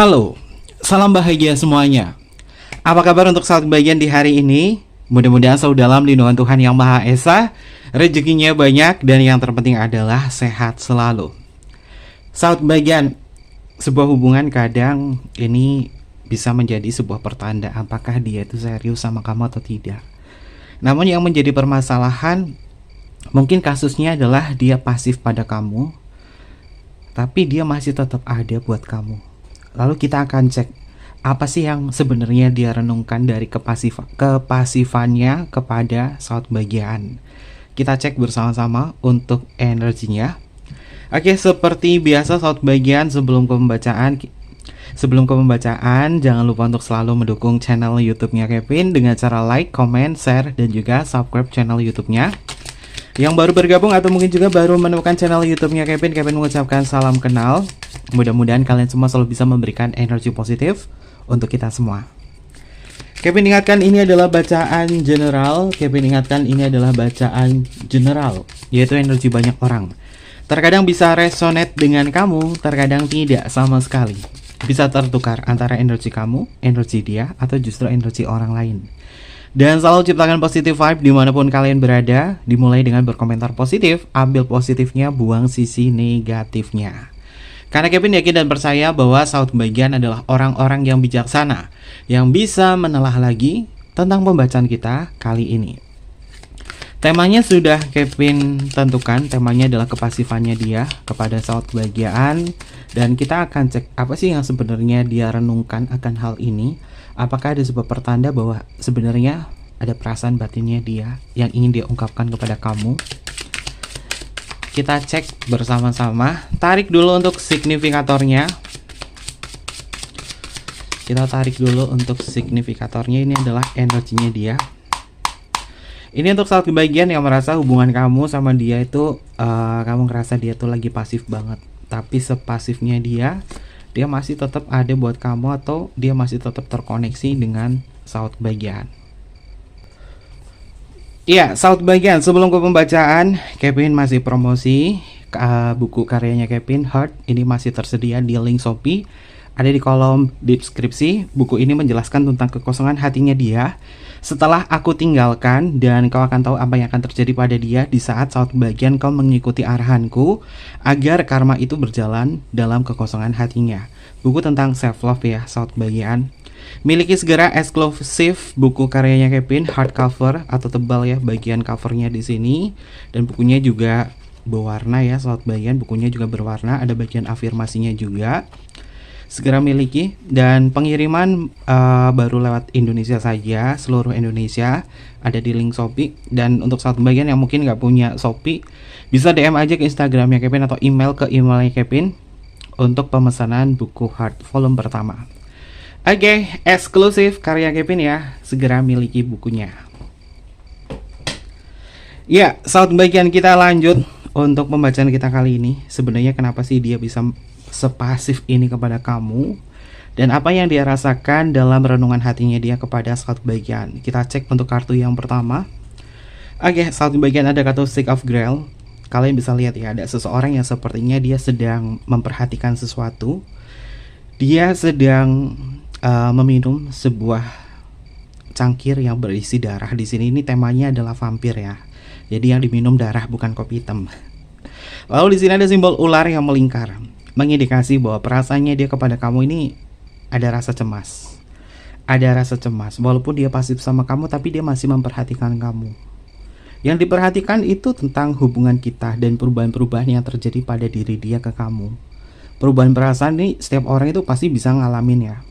Halo, salam bahagia semuanya. Apa kabar untuk sahabat kebahagiaan di hari ini? Mudah-mudahan selalu dalam lindungan Tuhan Yang Maha Esa, rezekinya banyak, dan yang terpenting adalah sehat selalu. Sahabat kebahagiaan, sebuah hubungan kadang ini bisa menjadi sebuah pertanda apakah dia itu serius sama kamu atau tidak. Namun yang menjadi permasalahan, mungkin kasusnya adalah dia pasif pada kamu, tapi dia masih tetap ada buat kamu. Lalu kita akan cek apa sih yang sebenarnya dia renungkan dari kepasifannya kepada sahabat kebahagiaan. Kita cek bersama-sama untuk energinya. Oke, seperti biasa sahabat kebahagiaan, sebelum ke pembacaan, jangan lupa untuk selalu mendukung channel YouTube-nya Kevin dengan cara like, comment, share, dan juga subscribe channel YouTube-nya. Yang baru bergabung atau mungkin juga baru menemukan channel YouTube-nya Kevin mengucapkan salam kenal. Mudah-mudahan kalian semua selalu bisa memberikan energi positif untuk kita semua. Kevin ingatkan ini adalah bacaan general. Yaitu energi banyak orang. Terkadang bisa resonate dengan kamu, terkadang tidak sama sekali. Bisa tertukar antara energi kamu, energi dia, atau justru energi orang lain. Dan selalu ciptakan positive vibe dimanapun kalian berada. Dimulai dengan berkomentar positif, ambil positifnya, buang sisi negatifnya. Karena Kevin yakin dan percaya bahwa sahabat kebahagiaan adalah orang-orang yang bijaksana, yang bisa menelah lagi tentang pembacaan kita kali ini. Temanya sudah Kevin tentukan, temanya adalah kepasifannya dia kepada sahabat kebahagiaan. Dan kita akan cek apa sih yang sebenarnya dia renungkan akan hal ini. Apakah ada sebuah pertanda bahwa sebenarnya ada perasaan batinnya dia yang ingin dia ungkapkan kepada kamu. Kita cek bersama-sama. Tarik dulu untuk signifikatornya. Ini adalah energinya dia. Ini untuk sahabat kebahagiaan yang merasa hubungan kamu sama dia itu kamu ngerasa dia tuh lagi pasif banget. Tapi sepasifnya dia masih tetap ada buat kamu, atau dia masih tetap terkoneksi dengan sahabat kebahagiaan. Iya, sahabat kebahagiaan, sebelum ke pembacaan, Kevin masih promosi buku karyanya Kevin, Heart. Ini masih tersedia di link Shopee, ada di kolom deskripsi. Buku ini menjelaskan tentang kekosongan hatinya dia setelah aku tinggalkan, dan kau akan tahu apa yang akan terjadi pada dia di saat sahabat kebahagiaan kau mengikuti arahanku agar karma itu berjalan dalam kekosongan hatinya. Buku tentang self love ya, sahabat kebahagiaan. Miliki segera eksklusif buku karyanya Kevin, hardcover atau tebal ya, bagian covernya di sini, dan bukunya juga berwarna ya, sahabat kebahagiaan. Bukunya juga berwarna, ada bagian afirmasinya juga. Segera miliki, dan pengiriman baru lewat Indonesia saja, seluruh Indonesia, ada di link Shopee. Dan untuk sahabat kebahagiaan yang mungkin nggak punya Shopee, bisa DM aja ke Instagramnya Kevin atau email ke emailnya Kevin untuk pemesanan buku Heart volume pertama. Oke, eksklusif karya Kevin ya, segera miliki bukunya. Ya, sahabat kebahagiaan, kita lanjut untuk pembacaan kita kali ini. Sebenarnya kenapa sih dia bisa sepasif ini kepada kamu, dan apa yang dia rasakan dalam renungan hatinya dia kepada sahabat kebahagiaan. Kita cek untuk kartu yang pertama. Oke, sahabat kebahagiaan, ada kartu Six of Grail. Kalian bisa lihat ya, ada seseorang yang sepertinya dia sedang memperhatikan sesuatu. Dia sedang meminum sebuah cangkir yang berisi darah. Di sini ini temanya adalah vampir ya. Jadi yang diminum darah, bukan kopi hitam. Lalu di sini ada simbol ular yang melingkar, mengindikasi bahwa perasaannya dia kepada kamu ini ada rasa cemas. Walaupun dia pasif sama kamu, tapi dia masih memperhatikan kamu. Yang diperhatikan itu tentang hubungan kita dan perubahan-perubahan yang terjadi pada diri dia ke kamu. Perubahan perasaan ini setiap orang itu pasti bisa ngalamin ya.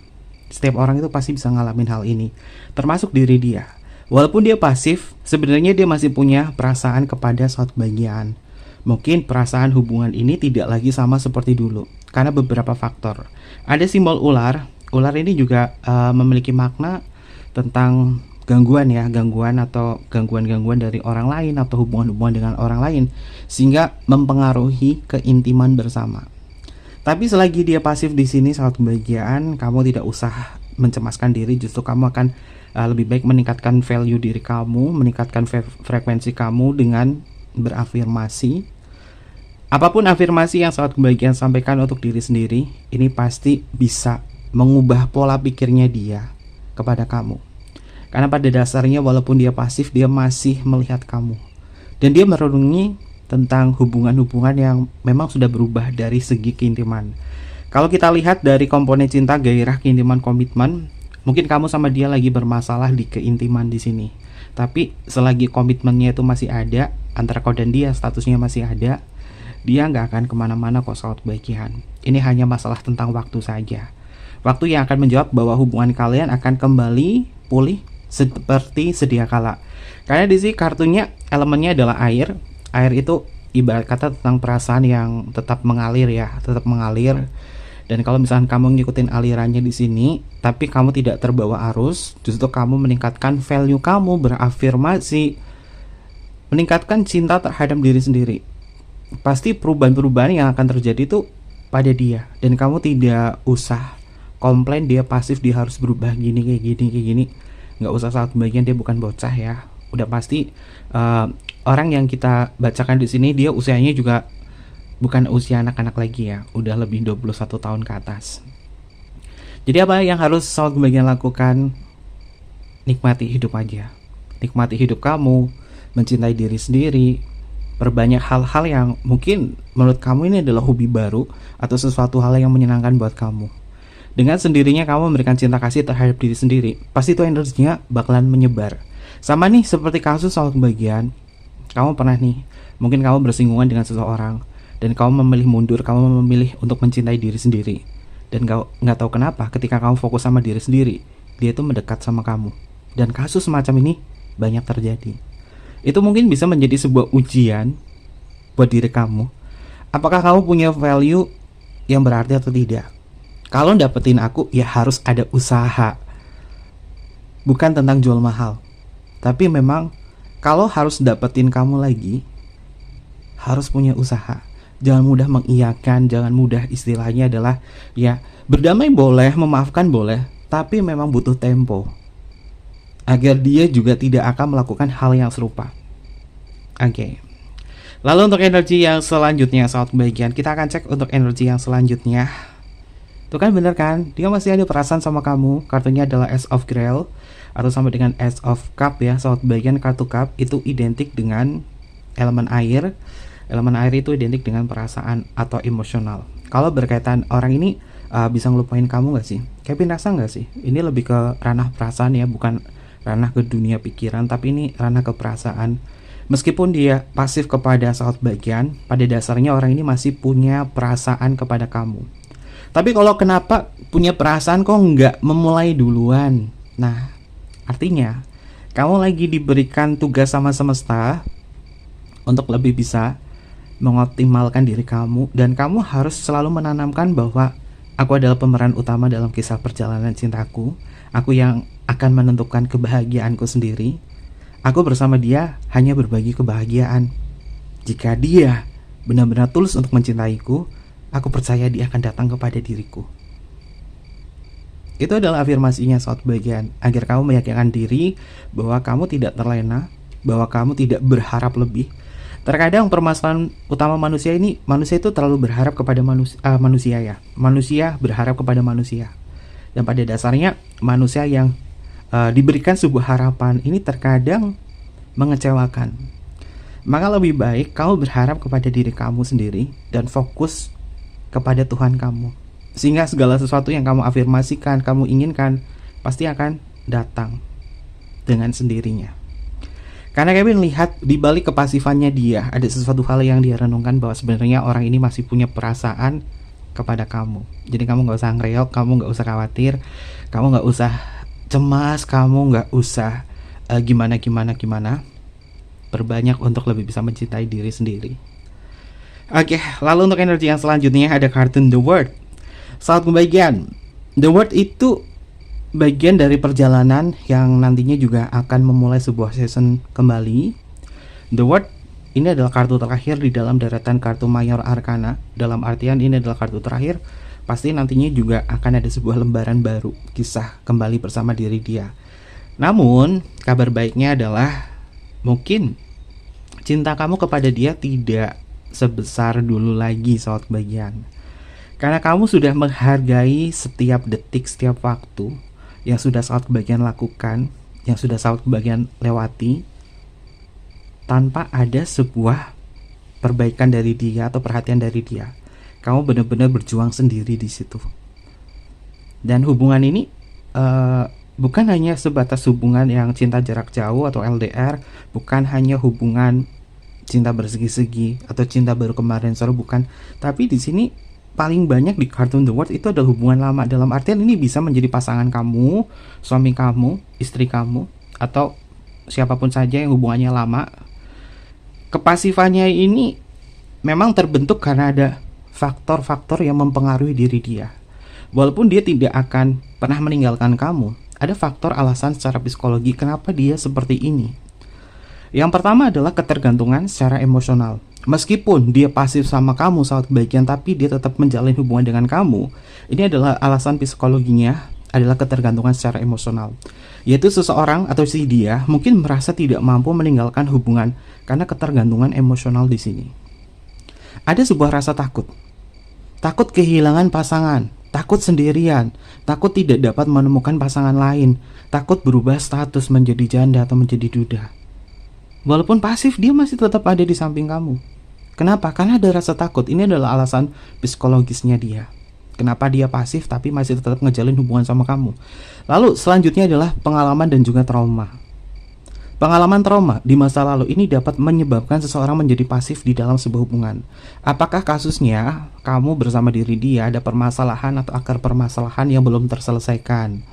Hal ini, termasuk diri dia. Walaupun dia pasif, sebenarnya dia masih punya perasaan kepada sahabat kebahagiaan. Mungkin perasaan hubungan ini tidak lagi sama seperti dulu karena beberapa faktor. Ada simbol ular. Ular ini juga memiliki makna tentang gangguan atau gangguan dari orang lain atau hubungan-hubungan dengan orang lain, sehingga mempengaruhi keintiman bersama. Tapi selagi dia pasif di sini, sahabat kebahagiaan, kamu tidak usah mencemaskan diri. Justru kamu akan lebih baik meningkatkan value diri kamu, meningkatkan frekuensi kamu dengan berafirmasi. Apapun afirmasi yang sahabat kebahagiaan sampaikan untuk diri sendiri, ini pasti bisa mengubah pola pikirnya dia kepada kamu. Karena pada dasarnya walaupun dia pasif, dia masih melihat kamu. Dan dia merenungi tentang hubungan-hubungan yang memang sudah berubah dari segi keintiman. Kalau kita lihat dari komponen cinta, gairah, keintiman, komitmen, mungkin kamu sama dia lagi bermasalah di keintiman di sini. Tapi selagi komitmennya itu masih ada, antara kau dan dia statusnya masih ada, dia nggak akan kemana-mana kok sahabat bagian. Ini hanya masalah tentang waktu saja. Waktu yang akan menjawab bahwa hubungan kalian akan kembali pulih seperti sedia kala. Karena di sini kartunya elemennya adalah air. Air itu ibarat kata tentang perasaan yang tetap mengalir ya, tetap mengalir. Dan kalau misalkan kamu ngikutin alirannya di sini, tapi kamu tidak terbawa arus, justru kamu meningkatkan value kamu, berafirmasi, meningkatkan cinta terhadap diri sendiri. Pasti perubahan-perubahan yang akan terjadi itu pada dia, dan kamu tidak usah komplain dia pasif, dia harus berubah gini kayak gini. Nggak usah saat bagian, dia bukan bocah ya. Udah pasti orang yang kita bacakan di sini dia usianya juga bukan usia anak-anak lagi ya, udah lebih 21 tahun ke atas. Jadi apa yang harus sahabat bagian lakukan? Nikmati hidup aja. Nikmati hidup kamu, mencintai diri sendiri, perbanyak hal-hal yang mungkin menurut kamu ini adalah hobi baru atau sesuatu hal yang menyenangkan buat kamu. Dengan sendirinya kamu memberikan cinta kasih terhadap diri sendiri, pasti itu energinya bakalan menyebar. Sama nih seperti kasus sahabat bagian, kamu pernah nih, mungkin kamu bersinggungan dengan seseorang, dan kamu memilih mundur, kamu memilih untuk mencintai diri sendiri. Dan nggak tahu kenapa ketika kamu fokus sama diri sendiri, dia itu mendekat sama kamu. Dan kasus semacam ini banyak terjadi. Itu mungkin bisa menjadi sebuah ujian buat diri kamu. Apakah kamu punya value yang berarti atau tidak? Kalau dapetin aku, ya harus ada usaha. Bukan tentang jual mahal. Tapi memang kalau harus dapetin kamu lagi, harus punya usaha. Jangan mudah mengiyakan, jangan mudah istilahnya adalah ya berdamai boleh, memaafkan boleh, tapi memang butuh tempo agar dia juga tidak akan melakukan hal yang serupa. Oke. Lalu untuk energi yang selanjutnya sahabat bagian, kita akan cek untuk energi yang selanjutnya. Tuh kan bener kan, dia masih ada perasaan sama kamu. Kartunya adalah Ace of Grail atau sama dengan Ace of Cup ya sahabat bagian. Kartu Cup itu identik dengan elemen air. Elemen air itu identik dengan perasaan atau emosional. Kalau berkaitan orang ini bisa ngelupain kamu gak sih? Kevin rasa gak sih? Ini lebih ke ranah perasaan ya, bukan ranah ke dunia pikiran, tapi ini ranah ke perasaan. Meskipun dia pasif kepada sahabat bagian, pada dasarnya orang ini masih punya perasaan kepada kamu. Tapi kalau kenapa punya perasaan kok nggak memulai duluan? Nah, artinya kamu lagi diberikan tugas sama semesta untuk lebih bisa mengoptimalkan diri kamu, dan kamu harus selalu menanamkan bahwa aku adalah pemeran utama dalam kisah perjalanan cintaku. Aku yang akan menentukan kebahagiaanku sendiri. Aku bersama dia hanya berbagi kebahagiaan. Jika dia benar-benar tulus untuk mencintaiku, aku percaya dia akan datang kepada diriku. Itu adalah afirmasinya sahabat bagian, agar kamu meyakinkan diri bahwa kamu tidak terlena, bahwa kamu tidak berharap lebih. Terkadang permasalahan utama manusia ini, manusia itu terlalu berharap kepada manusia ya. Manusia berharap kepada manusia. Dan pada dasarnya manusia yang diberikan sebuah harapan ini terkadang mengecewakan. Maka lebih baik kamu berharap kepada diri kamu sendiri dan fokus kepada Tuhan kamu. Sehingga segala sesuatu yang kamu afirmasikan, kamu inginkan, pasti akan datang dengan sendirinya. Karena Kevin lihat di balik kepasifannya dia, ada sesuatu hal yang dia renungkan bahwa sebenarnya orang ini masih punya perasaan kepada kamu. Jadi kamu gak usah ngereok, kamu gak usah khawatir, kamu gak usah cemas, kamu gak usah gimana. Perbanyak untuk lebih bisa mencintai diri sendiri. Oke, lalu untuk energi yang selanjutnya ada kartu The World. Saat pembagian, The World itu bagian dari perjalanan yang nantinya juga akan memulai sebuah season kembali. The World ini adalah kartu terakhir di dalam deretan kartu Mayor Arcana. Dalam artian ini adalah kartu terakhir, pasti nantinya juga akan ada sebuah lembaran baru, kisah kembali bersama diri dia. Namun kabar baiknya adalah mungkin cinta kamu kepada dia tidak sebesar dulu lagi saat bagian. Karena kamu sudah menghargai setiap detik, setiap waktu yang sudah saat kebagian lakukan, yang sudah saat kebagian lewati, tanpa ada sebuah perbaikan dari dia atau perhatian dari dia. Kamu benar-benar berjuang sendiri di situ. Dan hubungan ini bukan hanya sebatas hubungan yang cinta jarak jauh atau LDR, bukan hanya hubungan cinta bersegi-segi atau cinta baru kemarin sore, bukan. Tapi di sini paling banyak di Cartoon The World itu adalah hubungan lama. Dalam artian ini bisa menjadi pasangan kamu, suami kamu, istri kamu, atau siapapun saja yang hubungannya lama. Kepasifannya ini memang terbentuk karena ada faktor-faktor yang mempengaruhi diri dia. Walaupun dia tidak akan pernah meninggalkan kamu, ada faktor alasan secara psikologi kenapa dia seperti ini. Yang pertama adalah ketergantungan secara emosional. Meskipun dia pasif sama kamu saat kebagian, tapi dia tetap menjalin hubungan dengan kamu. Ini adalah alasan psikologinya, adalah ketergantungan secara emosional. Yaitu seseorang atau si dia mungkin merasa tidak mampu meninggalkan hubungan karena ketergantungan emosional di sini. Ada sebuah rasa takut. Takut kehilangan pasangan, takut sendirian, takut tidak dapat menemukan pasangan lain, takut berubah status menjadi janda atau menjadi duda. Walaupun pasif, dia masih tetap ada di samping kamu. Kenapa? Karena ada rasa takut. Ini adalah alasan psikologisnya dia. Kenapa dia pasif tapi masih tetap ngejalin hubungan sama kamu. Lalu selanjutnya adalah pengalaman dan juga trauma. Pengalaman trauma di masa lalu ini dapat menyebabkan seseorang menjadi pasif di dalam sebuah hubungan. Apakah kasusnya kamu bersama diri dia ada permasalahan atau akar permasalahan yang belum terselesaikan,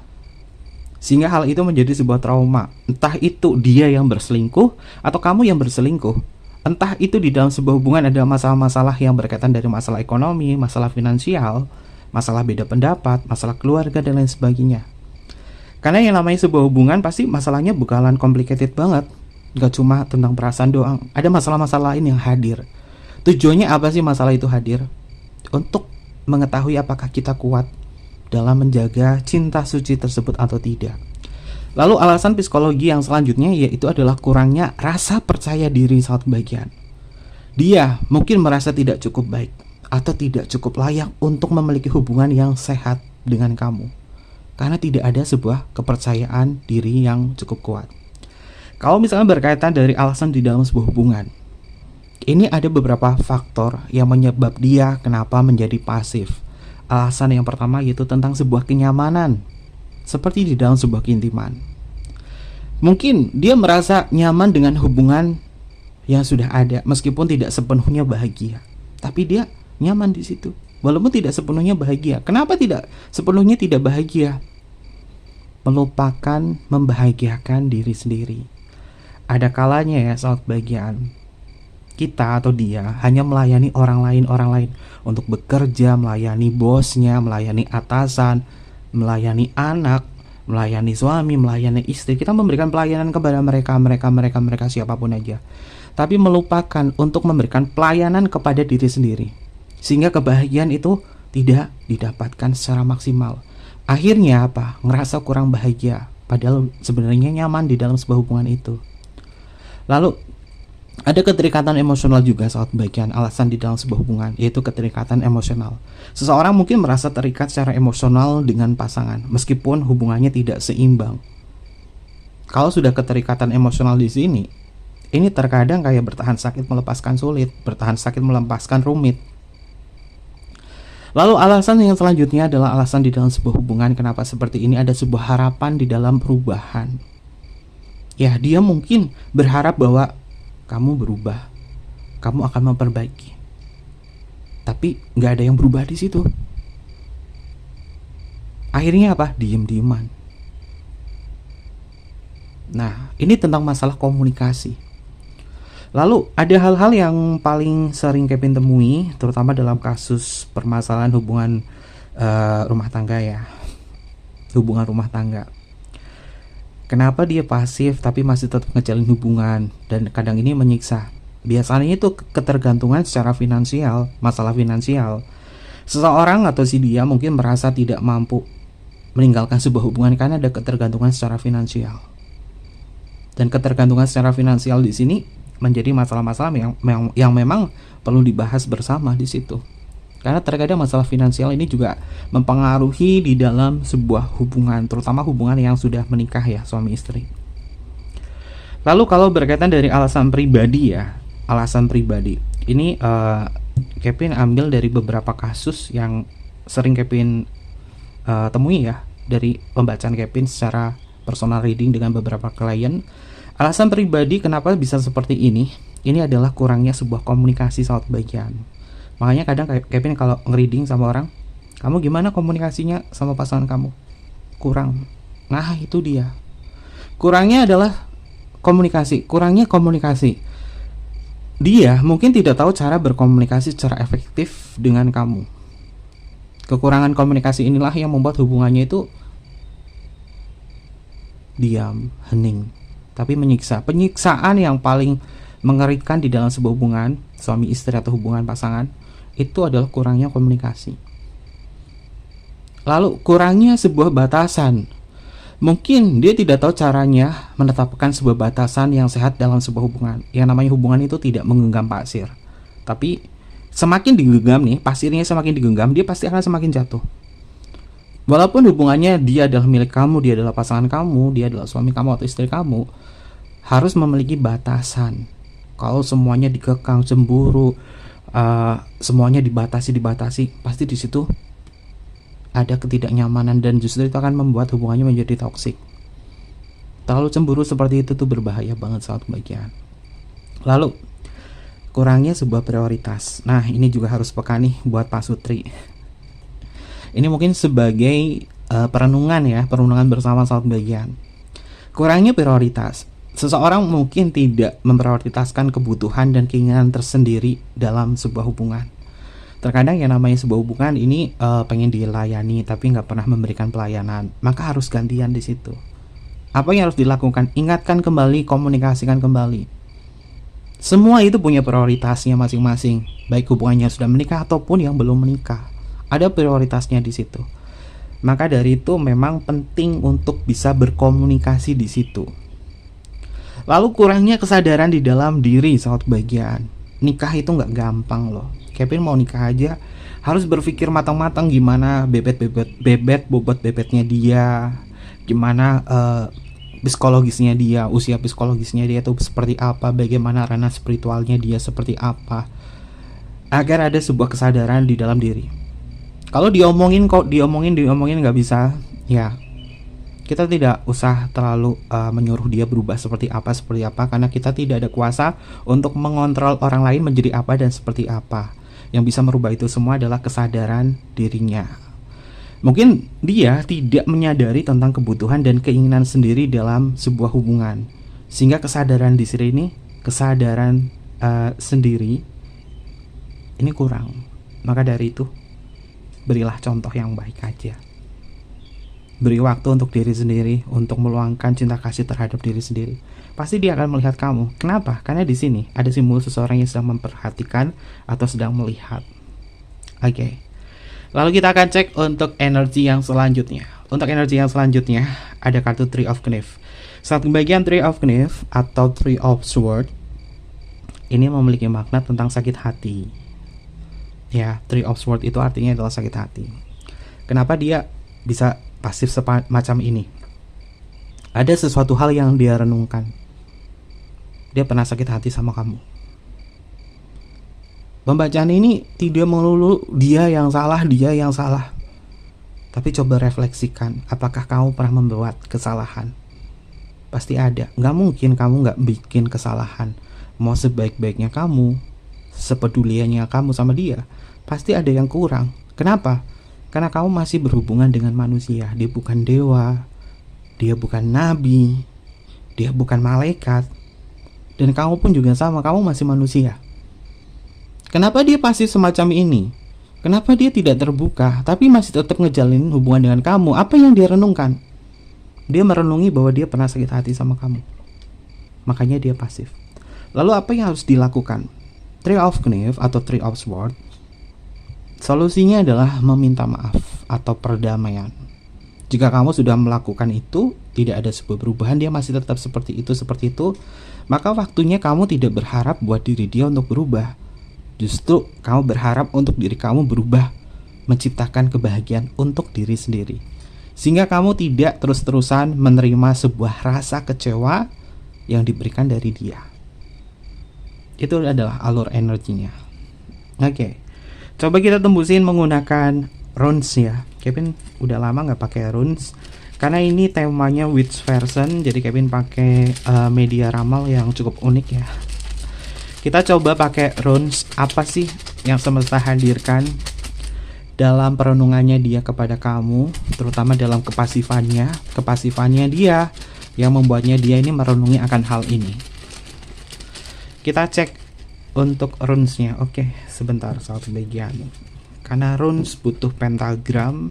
sehingga hal itu menjadi sebuah trauma. Entah itu dia yang berselingkuh atau kamu yang berselingkuh. Entah itu di dalam sebuah hubungan ada masalah-masalah yang berkaitan dari masalah ekonomi, masalah finansial, masalah beda pendapat, masalah keluarga, dan lain sebagainya. Karena yang namanya sebuah hubungan pasti masalahnya bakalan complicated banget. Gak cuma tentang perasaan doang, ada masalah-masalah lain yang hadir. Tujuannya apa sih masalah itu hadir? Untuk mengetahui apakah kita kuat dalam menjaga cinta suci tersebut atau tidak. Lalu alasan psikologi yang selanjutnya yaitu adalah kurangnya rasa percaya diri saat kebagian. Dia mungkin merasa tidak cukup baik atau tidak cukup layak untuk memiliki hubungan yang sehat dengan kamu, karena tidak ada sebuah kepercayaan diri yang cukup kuat. Kalau misalnya berkaitan dari alasan di dalam sebuah hubungan, ini ada beberapa faktor yang menyebab dia kenapa menjadi pasif. Alasan yang pertama yaitu tentang sebuah kenyamanan, seperti di dalam sebuah keintiman. Mungkin dia merasa nyaman dengan hubungan yang sudah ada, meskipun tidak sepenuhnya bahagia, tapi dia nyaman di situ. Walaupun tidak sepenuhnya bahagia. Kenapa tidak sepenuhnya tidak bahagia? Melupakan membahagiakan diri sendiri. Ada kalanya ya saat kebahagiaan, kita atau dia hanya melayani orang lain untuk bekerja, melayani bosnya, melayani atasan, melayani anak, melayani suami, melayani istri. Kita memberikan pelayanan kepada mereka siapapun aja. Tapi melupakan untuk memberikan pelayanan kepada diri sendiri, sehingga kebahagiaan itu tidak didapatkan secara maksimal. Akhirnya apa? Ngerasa kurang bahagia, padahal sebenarnya nyaman di dalam sebuah hubungan itu. Lalu ada keterikatan emosional juga saat bagian alasan di dalam sebuah hubungan, yaitu keterikatan emosional. Seseorang mungkin merasa terikat secara emosional dengan pasangan, meskipun hubungannya tidak seimbang. Kalau sudah keterikatan emosional di sini, ini terkadang kayak bertahan sakit melepaskan sulit, bertahan sakit melepaskan rumit. Lalu alasan yang selanjutnya adalah alasan di dalam sebuah hubungan kenapa seperti ini, ada sebuah harapan di dalam perubahan. Ya, dia mungkin berharap bahwa kamu berubah, kamu akan memperbaiki. Tapi nggak ada yang berubah di situ. Akhirnya apa? Diem-dieman. Nah, ini tentang masalah komunikasi. Lalu ada hal-hal yang paling sering Kevin temui, terutama dalam kasus permasalahan hubungan rumah tangga ya, hubungan rumah tangga. Kenapa dia pasif tapi masih tetap ngejalin hubungan, dan kadang ini menyiksa. Biasanya itu ketergantungan secara finansial, masalah finansial. Seseorang atau si dia mungkin merasa tidak mampu meninggalkan sebuah hubungan karena ada ketergantungan secara finansial. Dan ketergantungan secara finansial di sini menjadi masalah-masalah yang memang perlu dibahas bersama di situ. Karena terkadang masalah finansial ini juga mempengaruhi di dalam sebuah hubungan, terutama hubungan yang sudah menikah ya, suami istri. Lalu kalau berkaitan dari alasan pribadi ya, alasan pribadi ini Kevin ambil dari beberapa kasus yang sering Kevin temui ya, dari pembacaan Kevin secara personal reading dengan beberapa klien. Alasan pribadi kenapa bisa seperti ini adalah kurangnya sebuah komunikasi saat bagian. Makanya kadang Kevin kalau nge-reading sama orang, kamu gimana komunikasinya sama pasangan kamu? Kurang. Nah itu dia, kurangnya adalah kurangnya komunikasi. Dia mungkin tidak tahu cara berkomunikasi secara efektif dengan kamu. Kekurangan komunikasi inilah yang membuat hubungannya itu diam, hening, tapi menyiksa. Penyiksaan yang paling mengerikan di dalam sebuah hubungan suami istri atau hubungan pasangan itu adalah kurangnya komunikasi. Lalu kurangnya sebuah batasan. Mungkin dia tidak tahu caranya menetapkan sebuah batasan yang sehat dalam sebuah hubungan. Yang namanya hubungan itu tidak menggenggam pasir. Tapi semakin digenggam nih, pasirnya semakin digenggam, dia pasti akan semakin jatuh. Walaupun hubungannya dia adalah milik kamu, dia adalah pasangan kamu, dia adalah suami kamu atau istri kamu, harus memiliki batasan. Kalau semuanya dikekang, cemburu, semuanya dibatasi, pasti di situ ada ketidaknyamanan dan justru itu akan membuat hubungannya menjadi toksik. Terlalu cemburu seperti itu tuh berbahaya banget saat kebahagiaan. Lalu kurangnya sebuah prioritas. Nah ini juga harus peka nih buat Pak Sutri. Ini mungkin sebagai perenungan ya, perenungan bersama saat kebahagiaan. Kurangnya prioritas. Seseorang mungkin tidak memprioritaskan kebutuhan dan keinginan tersendiri dalam sebuah hubungan. Terkadang yang namanya sebuah hubungan ini pengen dilayani tapi nggak pernah memberikan pelayanan, maka harus gantian di situ. Apa yang harus dilakukan? Ingatkan kembali, komunikasikan kembali. Semua itu punya prioritasnya masing-masing, baik hubungannya sudah menikah ataupun yang belum menikah. Ada prioritasnya di situ. Maka dari itu memang penting untuk bisa berkomunikasi di situ. Lalu kurangnya kesadaran di dalam diri saat kebahagiaan. Nikah itu nggak gampang loh. Kevin mau nikah aja harus berpikir matang-matang gimana bobot bebetnya dia, gimana psikologisnya dia, usia psikologisnya dia itu seperti apa, bagaimana ranah spiritualnya dia seperti apa, agar ada sebuah kesadaran di dalam diri. Kalau diomongin nggak bisa, ya kita tidak usah terlalu menyuruh dia berubah seperti apa, karena kita tidak ada kuasa untuk mengontrol orang lain menjadi apa dan seperti apa. Yang bisa merubah itu semua adalah kesadaran dirinya. Mungkin dia tidak menyadari tentang kebutuhan dan keinginan sendiri dalam sebuah hubungan, sehingga kesadaran di sini, kesadaran sendiri ini kurang. Maka dari itu, berilah contoh yang baik aja. Beri waktu untuk diri sendiri, untuk meluangkan cinta kasih terhadap diri sendiri. Pasti dia akan melihat kamu. Kenapa? Karena di sini ada simbol seseorang yang sedang memperhatikan atau sedang melihat. Oke. Lalu kita akan cek untuk energi yang selanjutnya. Untuk energi yang selanjutnya ada kartu Three of Knives. Saat bagian Three of Knives atau Three of Swords ini memiliki makna tentang sakit hati. Ya, Three of Swords itu artinya adalah sakit hati. Kenapa dia bisa pasif semacam ini? Ada sesuatu hal yang dia renungkan. Dia pernah sakit hati sama kamu. Pembacaan ini tidak melulu dia yang salah, tapi coba refleksikan, apakah kamu pernah membuat kesalahan? Pasti ada. Gak mungkin kamu gak bikin kesalahan. Mau sebaik-baiknya kamu, sepeduliannya kamu sama dia, pasti ada yang kurang. Kenapa? Karena kamu masih berhubungan dengan manusia. Dia bukan dewa, dia bukan nabi, dia bukan malaikat, dan kamu pun juga sama, kamu masih manusia. Kenapa dia pasif semacam ini? Kenapa dia tidak terbuka tapi masih tetap ngejalin hubungan dengan kamu? Apa yang dia renungkan? Dia merenungi bahwa dia pernah sakit hati sama kamu, makanya dia pasif. Lalu apa yang harus dilakukan? Three of Knives atau Three of Swords, solusinya adalah meminta maaf atau perdamaian. Jika kamu sudah melakukan itu, tidak ada sebuah perubahan, dia masih tetap seperti itu, maka waktunya kamu tidak berharap buat diri dia untuk berubah. Justru kamu berharap untuk diri kamu berubah, menciptakan kebahagiaan untuk diri sendiri. Sehingga kamu tidak terus-terusan menerima sebuah rasa kecewa yang diberikan dari dia. Itu adalah alur energinya. Oke, coba kita tembusin menggunakan runes ya. Kevin udah lama nggak pakai runes karena ini temanya witch version, jadi Kevin pakai media ramal yang cukup unik ya. Kita coba pakai runes. Apa sih yang semesta hadirkan dalam perenungannya dia kepada kamu, terutama dalam kepasifannya dia yang membuatnya dia ini merenungi akan hal ini. Kita cek untuk runesnya. Oke, sebentar satu bagian. Karena runes butuh pentagram,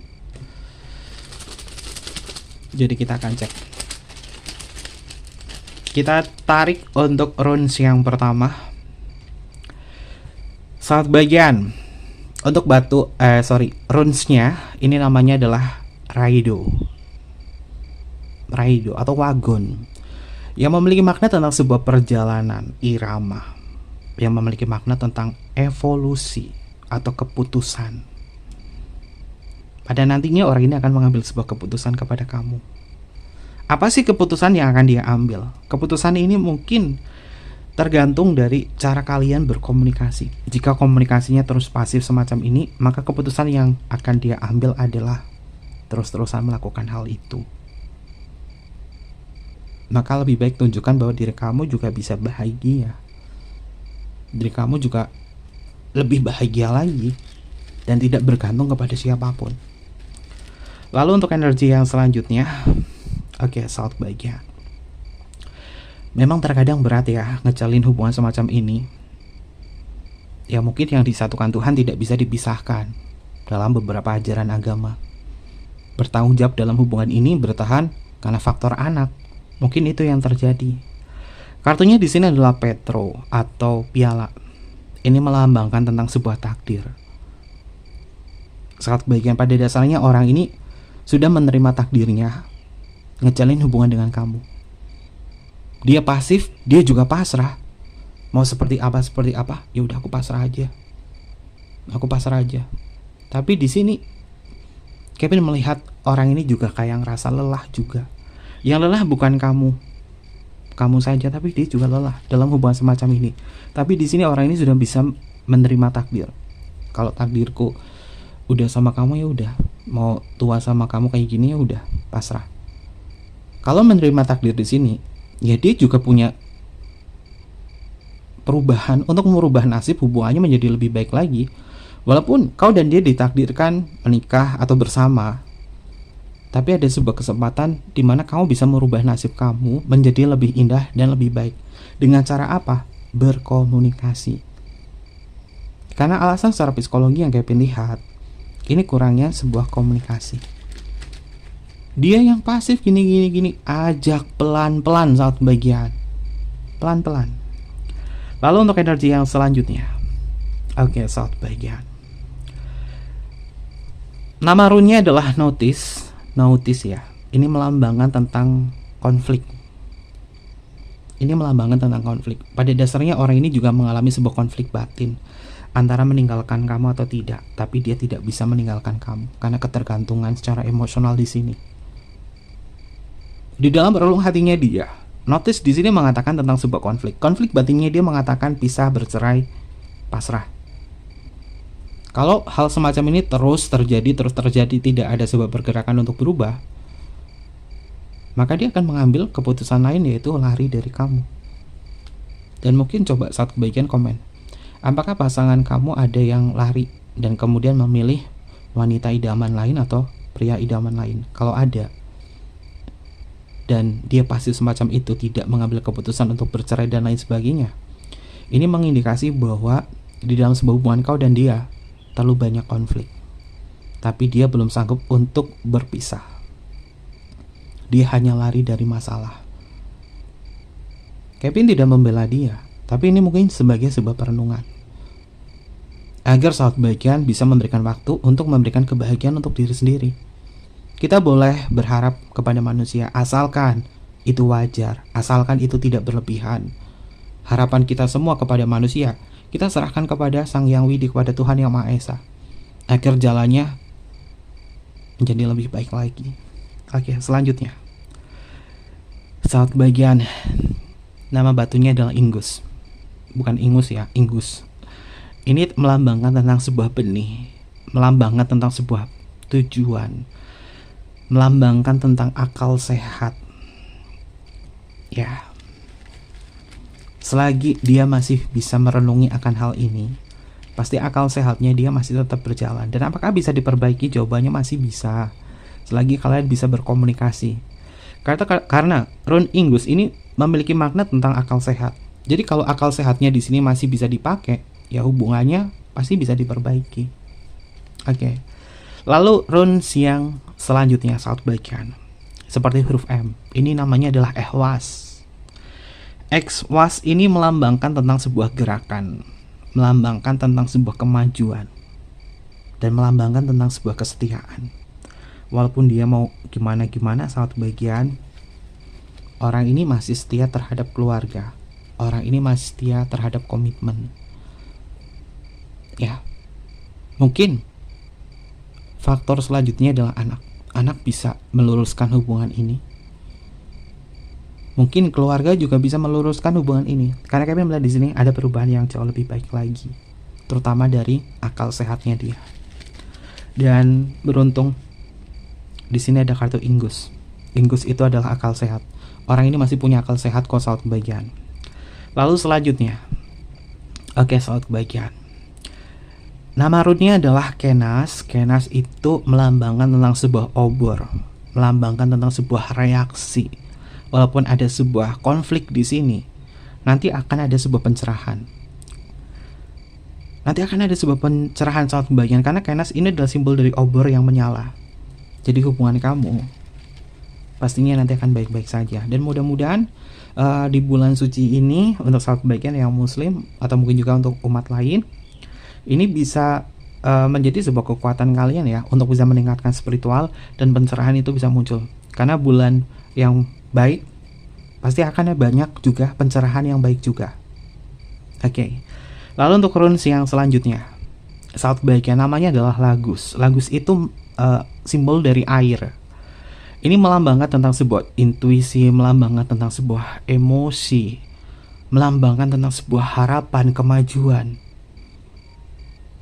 jadi kita akan cek. Kita tarik untuk runes yang pertama. Saat bagian untuk runesnya ini namanya adalah Raido atau wagon, yang memiliki makna tentang sebuah perjalanan irama, yang memiliki makna tentang evolusi atau keputusan. Pada nantinya orang ini akan mengambil sebuah keputusan kepada kamu. Apa sih keputusan yang akan dia ambil? Keputusan ini mungkin tergantung dari cara kalian berkomunikasi. Jika komunikasinya terus pasif semacam ini, maka keputusan yang akan dia ambil adalah terus-terusan melakukan hal itu. Maka lebih baik tunjukkan bahwa diri kamu juga bisa bahagia. Diri kamu juga lebih bahagia lagi dan tidak bergantung kepada siapapun. Lalu untuk energi yang selanjutnya, oke, saat bagian. Memang terkadang berat ya ngejalin hubungan semacam ini. Ya mungkin yang disatukan Tuhan tidak bisa dipisahkan dalam beberapa ajaran agama. Bertanggung jawab dalam hubungan ini bertahan karena faktor anak. Mungkin itu yang terjadi. Kartunya di sini adalah Petro atau piala. Ini melambangkan tentang sebuah takdir. Saat bagian pada dasarnya orang ini sudah menerima takdirnya ngejalin hubungan dengan kamu. Dia pasif, dia juga pasrah. Mau seperti apa, ya udah aku pasrah aja. Tapi di sini Kevin melihat orang ini juga kayak ngerasa lelah juga. Yang lelah bukan kamu saja, tapi dia juga lelah dalam hubungan semacam ini. Tapi di sini orang ini sudah bisa menerima takdir. Kalau takdirku udah sama kamu ya udah, mau tua sama kamu kayak gini ya udah, pasrah. Kalau menerima takdir di sini, ya dia juga punya perubahan untuk merubah nasib hubungannya menjadi lebih baik lagi. Walaupun kau dan dia ditakdirkan menikah atau bersama, tapi ada sebuah kesempatan di mana kamu bisa merubah nasib kamu menjadi lebih indah dan lebih baik. Dengan cara apa? Berkomunikasi. Karena alasan secara psikologi yang Kevin lihat, ini kurangnya sebuah komunikasi. Dia yang pasif gini, ajak pelan-pelan saat bagian. Pelan-pelan. Lalu untuk energi yang selanjutnya. Oke, saat bagian. Nama runnya adalah Notice ya. Ini melambangkan tentang konflik. Pada dasarnya orang ini juga mengalami sebuah konflik batin antara meninggalkan kamu atau tidak, tapi dia tidak bisa meninggalkan kamu karena ketergantungan secara emosional di sini. Di dalam relung hatinya dia, Notice di sini mengatakan tentang sebuah konflik. Konflik batinnya dia mengatakan pisah, bercerai, pasrah. Kalau hal semacam ini terus terjadi, tidak ada sebuah pergerakan untuk berubah, maka dia akan mengambil keputusan lain, yaitu lari dari kamu. Dan mungkin coba saat kebagian komen, apakah pasangan kamu ada yang lari dan kemudian memilih wanita idaman lain atau pria idaman lain? Kalau ada, dan dia pasti semacam itu, tidak mengambil keputusan untuk bercerai dan lain sebagainya, ini mengindikasi bahwa di dalam sebuah hubungan kau dan dia terlalu banyak konflik, tapi dia belum sanggup untuk berpisah. Dia hanya lari dari masalah. Kevin tidak membela dia, tapi ini mungkin sebagai sebuah perenungan agar saat bagian bisa memberikan waktu untuk memberikan kebahagiaan untuk diri sendiri. Kita boleh berharap kepada manusia, asalkan itu wajar, asalkan itu tidak berlebihan. Harapan kita semua kepada manusia kita serahkan kepada Sang Yang Widi, kepada Tuhan Yang Maha Esa, agar jalannya menjadi lebih baik lagi. Oke, selanjutnya saat bagian, nama batunya adalah Ingus, bukan ingus ya, Ingus. Ini melambangkan tentang sebuah benih, melambangkan tentang sebuah tujuan, melambangkan tentang akal sehat. Ya, selagi dia masih bisa merenungi akan hal ini, pasti akal sehatnya dia masih tetap berjalan. Dan apakah bisa diperbaiki? Jawabannya masih bisa, selagi kalian bisa berkomunikasi. Karena rune Ingus ini memiliki makna tentang akal sehat. Jadi kalau akal sehatnya di sini masih bisa dipakai, ya hubungannya pasti bisa diperbaiki. Oke. Lalu runes yang selanjutnya saat bagian, seperti huruf M. Ini namanya adalah Ehwas. Ehwas ini melambangkan tentang sebuah gerakan, melambangkan tentang sebuah kemajuan, dan melambangkan tentang sebuah kesetiaan. Walaupun dia mau gimana-gimana saat bagian, orang ini masih setia terhadap keluarga. Orang ini masih setia terhadap komitmen. Ya, mungkin faktor selanjutnya adalah anak. Anak bisa meluruskan hubungan ini. Mungkin keluarga juga bisa meluruskan hubungan ini. Karena kami melihat di sini ada perubahan yang jauh lebih baik lagi, terutama dari akal sehatnya dia. Dan beruntung di sini ada kartu Ingus. Ingus itu adalah akal sehat. Orang ini masih punya akal sehat kok saat kebahagiaan. Lalu selanjutnya, oke, saat kebahagiaan, nama runnya adalah Kenas. Kenas itu melambangkan tentang sebuah obor, melambangkan tentang sebuah reaksi. Walaupun ada sebuah konflik di sini, nanti akan ada sebuah pencerahan. Nanti akan ada sebuah pencerahan saat kebahagiaan, karena Kenas ini adalah simbol dari obor yang menyala. Jadi hubungan kamu pastinya nanti akan baik-baik saja. Dan mudah-mudahan di bulan suci ini, untuk sahabat kebaikan yang muslim, atau mungkin juga untuk umat lain, ini bisa menjadi sebuah kekuatan kalian ya, untuk bisa meningkatkan spiritual, dan pencerahan itu bisa muncul. Karena bulan yang baik, pasti akan ada banyak juga pencerahan yang baik juga. Oke. Lalu untuk runes yang selanjutnya, sahabat kebaikan, namanya adalah Lagus. Lagus itu simbol dari air. Ini melambangkan tentang sebuah intuisi, melambangkan tentang sebuah emosi, melambangkan tentang sebuah harapan, kemajuan.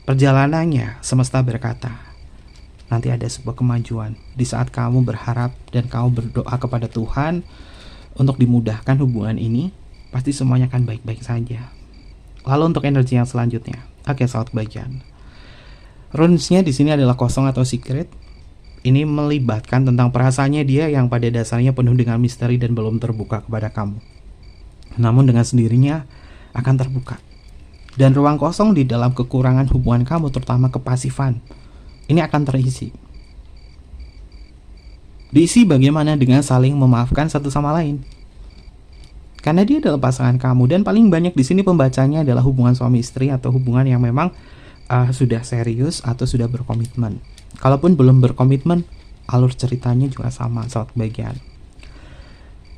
Perjalanannya, semesta berkata, nanti ada sebuah kemajuan. Di saat kamu berharap dan kamu berdoa kepada Tuhan untuk dimudahkan hubungan ini, pasti semuanya akan baik-baik saja. Lalu untuk energi yang selanjutnya, oke, sahabat bagian. Runesnya di sini adalah kosong atau secret. Ini melibatkan tentang perasaannya dia yang pada dasarnya penuh dengan misteri dan belum terbuka kepada kamu. Namun dengan sendirinya akan terbuka. Dan ruang kosong di dalam kekurangan hubungan kamu, terutama kepasifan, ini akan terisi. Diisi bagaimana? Dengan saling memaafkan satu sama lain. Karena dia adalah pasangan kamu, dan paling banyak di sini pembacanya adalah hubungan suami istri atau hubungan yang memang sudah serius atau sudah berkomitmen. Kalaupun belum berkomitmen, alur ceritanya juga sama, saat bagian.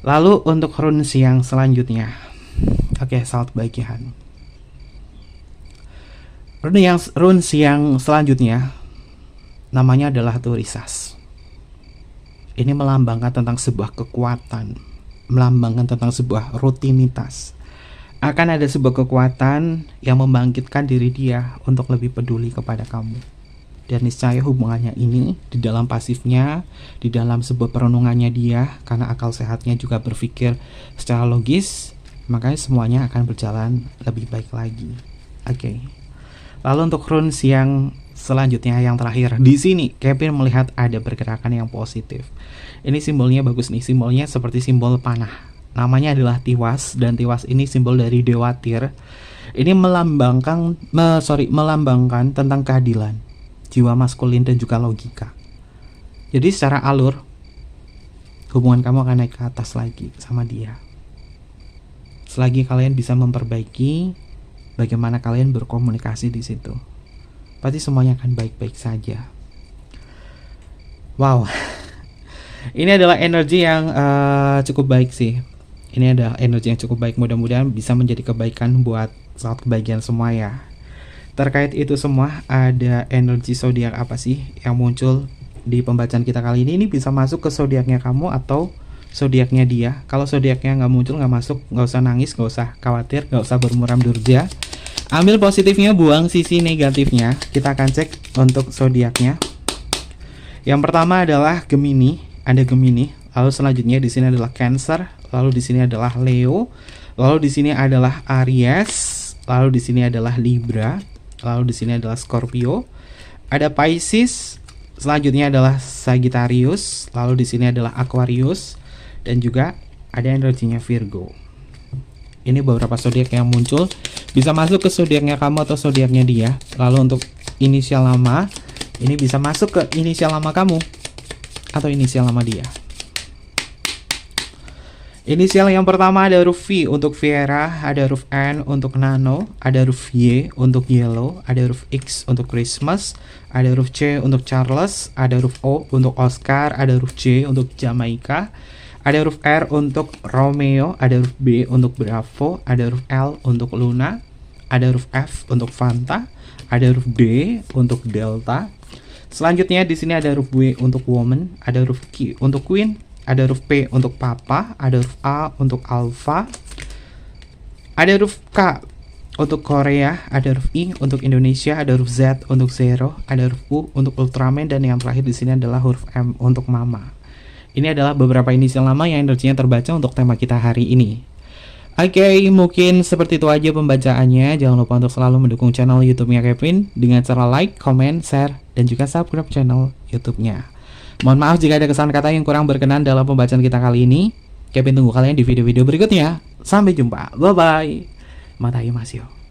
Lalu untuk runes yang selanjutnya, oke, saat bagian. Runes yang selanjutnya namanya adalah Turisas. Ini melambangkan tentang sebuah kekuatan, melambangkan tentang sebuah rutinitas. Akan ada sebuah kekuatan yang membangkitkan diri dia untuk lebih peduli kepada kamu. Dan niscaya hubungannya ini, di dalam pasifnya, di dalam sebuah perenungannya dia, karena akal sehatnya juga berpikir secara logis, makanya semuanya akan berjalan lebih baik lagi. Oke. Lalu untuk runes yang selanjutnya, yang terakhir, di sini Kevin melihat ada pergerakan yang positif. Ini simbolnya bagus nih, simbolnya seperti simbol panah. Namanya adalah Tiwas, dan Tiwas ini simbol dari Dewa Tir. Ini melambangkan tentang keadilan, jiwa maskulin, dan juga logika. Jadi secara alur, hubungan kamu akan naik ke atas lagi sama dia. Selagi kalian bisa memperbaiki bagaimana kalian berkomunikasi di situ, pasti semuanya akan baik-baik saja. Wow, ini adalah energi yang cukup baik sih. Ini adalah energi yang cukup baik, mudah-mudahan bisa menjadi kebaikan buat saat kebahagiaan semua ya. Terkait itu semua, ada energi zodiak apa sih yang muncul di pembacaan kita kali ini? Ini bisa masuk ke zodiaknya kamu atau zodiaknya dia. Kalau zodiaknya nggak muncul, nggak masuk, nggak usah nangis, nggak usah khawatir, nggak usah bermuram durja. Ambil positifnya, buang sisi negatifnya. Kita akan cek untuk zodiaknya. Yang pertama adalah Gemini, ada Gemini. Lalu selanjutnya di sini adalah Cancer, lalu di sini adalah Leo, lalu di sini adalah Aries, lalu di sini adalah Libra, lalu di sini adalah Scorpio, ada Pisces, selanjutnya adalah Sagittarius, lalu di sini adalah Aquarius, dan juga ada energinya Virgo. Ini beberapa zodiak yang muncul, bisa masuk ke zodiaknya kamu atau zodiaknya dia. Lalu untuk inisial nama, ini bisa masuk ke inisial nama kamu atau inisial nama dia. Inisial yang pertama ada huruf V untuk Viera, ada huruf N untuk Nano, ada huruf Y untuk Yellow, ada huruf X untuk Christmas, ada huruf C untuk Charles, ada huruf O untuk Oscar, ada huruf J untuk Jamaica, ada huruf R untuk Romeo, ada huruf B untuk Bravo, ada huruf L untuk Luna, ada huruf F untuk Fanta, ada huruf D untuk Delta. Selanjutnya di sini ada huruf W untuk Woman, ada huruf Q untuk Queen, ada huruf P untuk Papa, ada huruf A untuk Alpha, ada huruf K untuk Korea, ada huruf I untuk Indonesia, ada huruf Z untuk Zero, ada huruf U untuk Ultraman, dan yang terakhir di sini adalah huruf M untuk Mama. Ini adalah beberapa inisial nama yang energinya terbaca untuk tema kita hari ini. Oke, mungkin seperti itu aja pembacaannya. Jangan lupa untuk selalu mendukung channel YouTube-nya Kevin dengan cara like, comment, share, dan juga subscribe channel YouTube-nya. Mohon maaf jika ada kesalahan kata yang kurang berkenan dalam pembacaan kita kali ini. Kevin tunggu kalian di video-video berikutnya. Sampai jumpa. Bye-bye. Matayu Masio.